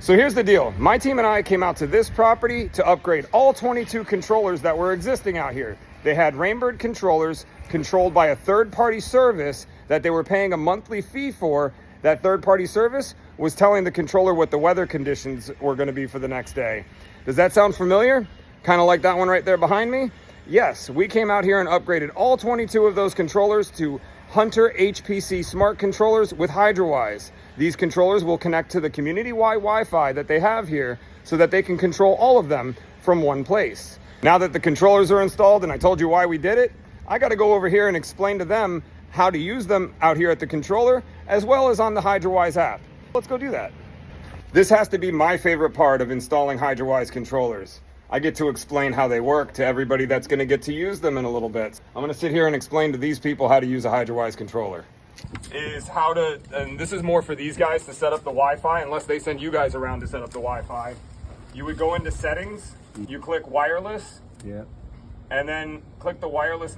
So here's the deal. My team and I came out to this property to upgrade all 22 controllers that were existing out here. They had Rainbird controllers controlled by a third-party service that they were paying a monthly fee for. That third-party service was telling the controller what the weather conditions were going to be for the next day. Does that sound familiar? Kind of like that one right there behind me? Yes, we came out here and upgraded all 22 of those controllers to Hunter HPC smart controllers with Hydrawise. These controllers will connect to the community-wide Wi-Fi that they have here so that they can control all of them from one place. Now that the controllers are installed and I told you why we did it, I got to go over here and explain to them how to use them out here at the controller as well as on the Hydrawise app. Let's go do that. This has to be my favorite part of installing Hydrawise controllers. I get to explain how they work to everybody that's going to get to use them in a little bit. I'm going to sit here and explain to these people how to use a Hydrawise controller. And this is more for these guys to set up the Wi-Fi, unless they send you guys around to set up the Wi-Fi. You would go into settings, you click wireless, and then click the wireless,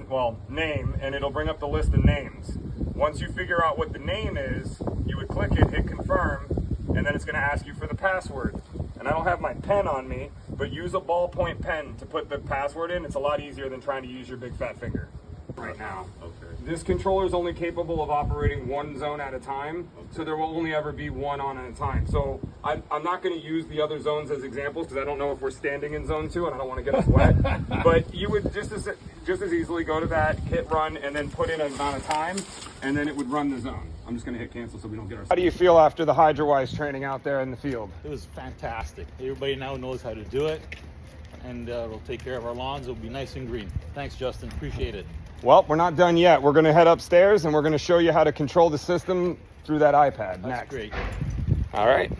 name, and it'll bring up the list of names. Once you figure out what the name is, you would click it, hit confirm, and then it's going to ask you for the password. And I don't have my pen on me, but use a ballpoint pen to put the password in. It's a lot easier than trying to use your big fat finger right now. Okay. This controller is only capable of operating one zone at a time, so there will only ever be one on at a time. So I'm not going to use the other zones as examples because I don't know if we're standing in zone 2 and I don't want to get us wet. But you would just as easily go to that, hit run, and then put in an amount of time, and then it would run the zone. I'm just going to hit cancel so we don't get ourselves. How do you feel after the Hydrawise training out there in the field? It was fantastic. Everybody now knows how to do it, and we'll take care of our lawns. It'll be nice and green. Thanks, Justin. Appreciate it. Well, we're not done yet. We're going to head upstairs and we're going to show you how to control the system through that iPad. That's next. Great. All right.